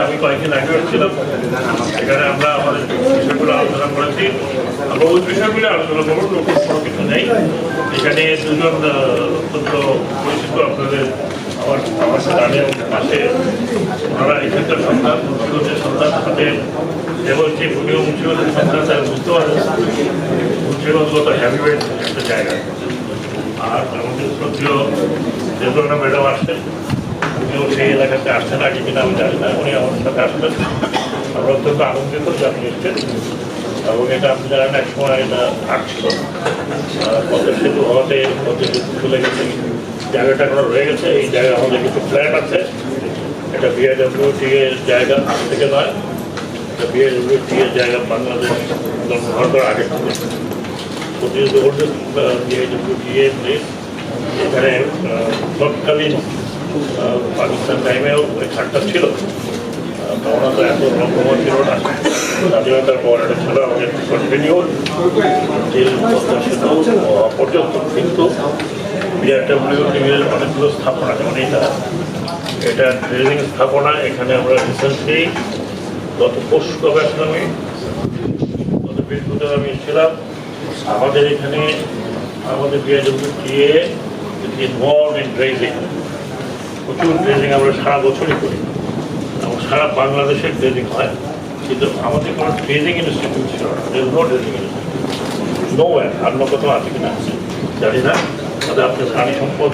আমি কয়েকদিন আগে ছিলাম, এখানে আমরা আমাদের বিষয়গুলো আলোচনা করেছি। আমরা ওই বিষয়গুলো আলোচনা করবো, নতুন কোনো কিছু নেই। এখানে দুজন অত্যন্ত পরিচিত আপনাদের আমার গানের পাশে, ওনারা এখানকার সন্তান, মুন্সিগঞ্জের সন্তান সাথে এবং যে ভূমিও মুন্সিগঞ্জের সন্তান তারা বুঝতে পারেন মুন্সিগঞ্জ কত হ্যাভিওয়েট একটা জায়গা। আর আমাদের শ্রদ্ধীয় দেবনা ম্যাডাম আসছেন, উনিও সেই এলাকাতে আসছেন আগে কিনা আমি জানি না, উনি আমাদের সাথে আসবেন। আমরা অত্যন্ত আনন্দিত যে আপনি এসছেন এবং এটা আপনি জানেন এক সময় এটা আসছিল পদ্মা সেতু হওয়াতে পদ্মা সেতু চলে গেছে, জায়গাটা এখন রয়ে গেছে। এই জায়গায় আমাদের কিছু ফ্ল্যাট আছে, এটা বিআইডব্লিউটি এর জায়গা আজ থেকে নয়, এটা বিআইডব্লিউটি এর জায়গা বাংলাদেশ জন্মগ্রহণ করার আগে থেকে বিআইডব্লিউটি এর প্লেস। এখানে তৎকালীন পাকিস্তান টাইমেও ওই ঘাটটা ছিল, তখন তো এত রকম ছিল না, স্বাধীনতার পর এটা ছিল আমাদের কন্টিনিউ পর্যন্ত। কিন্তু বিআরডব্লিউটির অনেকগুলো স্থাপনা, যেমন এটা ট্রেনিং স্থাপনা। এখানে আমরা রিসেন্টলি গত পরশু কবে আসলাম, গত বৃহস্পতিবার আমি ছিলাম। আমাদের এখানে আমাদের বিআরডব্লিউটিএ ইনভলভ ইন ড্রেজিং, প্রচুর ড্রেজিং আমরা সারা বছরই করি এবং সারা বাংলাদেশের ড্রেজিং হয়। কিন্তু আমাদের কোনো ড্রেজিং ইনস্টিটিউট ছিল না, no dredging institute, no way. অন্য কোথাও আছে কিনা জানি না, তাদের আপনার প্রাণী সম্পদ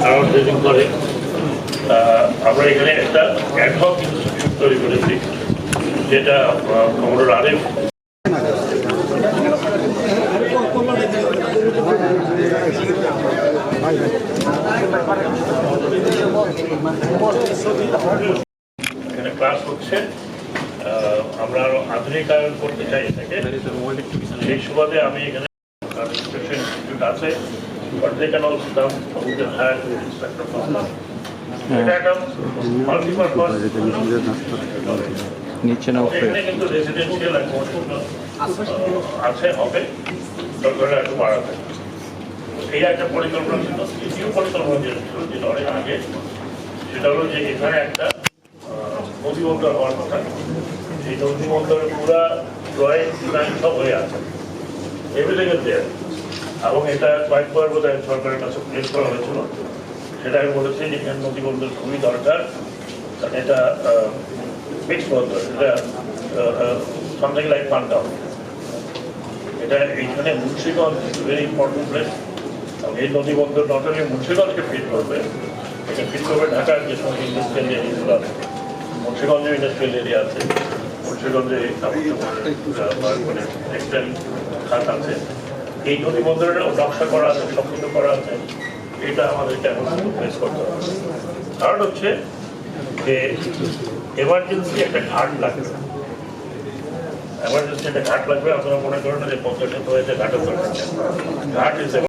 তারাও ড্রেজিং করে। আমরা এখানে একটা অ্যাডহক ইনস্টিটিউট তৈরি করেছি, যেটা কমোডর আরিফ এখানে ক্লাস হচ্ছে। আমরা আরো আধুনিকায়ন করতে চাই এটাকে, সেই সুবাদে আমি এখানে ইনস্টিটিউট আছে, but they can also come with the higher inspector process. এটা একটা মাল্টিপারপাস নিচে না উপরে, এখানে কিন্তু রেসিডেন্সিয়াল আছে, হবে সরকারের একটু বাড়াবে। এই একটা পরিকল্পনা ছিল, তৃতীয় পরিকল্পনা যেটা ছিল, যেটা অনেক আগে, সেটা হলো যে এখানে একটা নদী বন্দর হওয়ার কথা। এই নদী বন্দরের পুরা ড্রয়িং ডিজাইন সব হয়ে আছে, এভরিথিং ইজ দেয়ার। এবং এটা কয়েকবার বোধহয় সরকারের কাছে প্লেস করা হয়েছিল। সেটা আমি বলেছি যে এখানে নদী বন্দর খুবই দরকার, কারণ এটা মিক্স বন্দর, এটা সামথিং লাইক পান্ডাও। এটা এইখানে মুন্সিগঞ্জ ভেরি ইম্পর্টেন্ট প্লেস। এই নদী বন্দর নট অনলি মুন্সিগঞ্জকে ফিট করবে, এটা ফিট করবে ঢাকার যে সমস্ত ইন্ডাস্ট্রিয়াল এরিয়াগুলো আছে। মুন্সিগঞ্জে ইন্ডাস্ট্রিয়াল এরিয়া আছে, মুন্সিগঞ্জে মানে টেক্সটাইল খাত আছে। এই নদী বন্দরের নকশা করা আছে, সব কিছু করা আছে। এটা আমাদেরকে এখন ফেস করতে হবে। কারণ হচ্ছে যে এমার্জেন্সি একটা ঘাট লাগবে, এমার্জেন্সি একটা ঘাট লাগবে। আপনারা মনে করেন যে 50 হয়েছে ঘাটের দরকার, ঘাট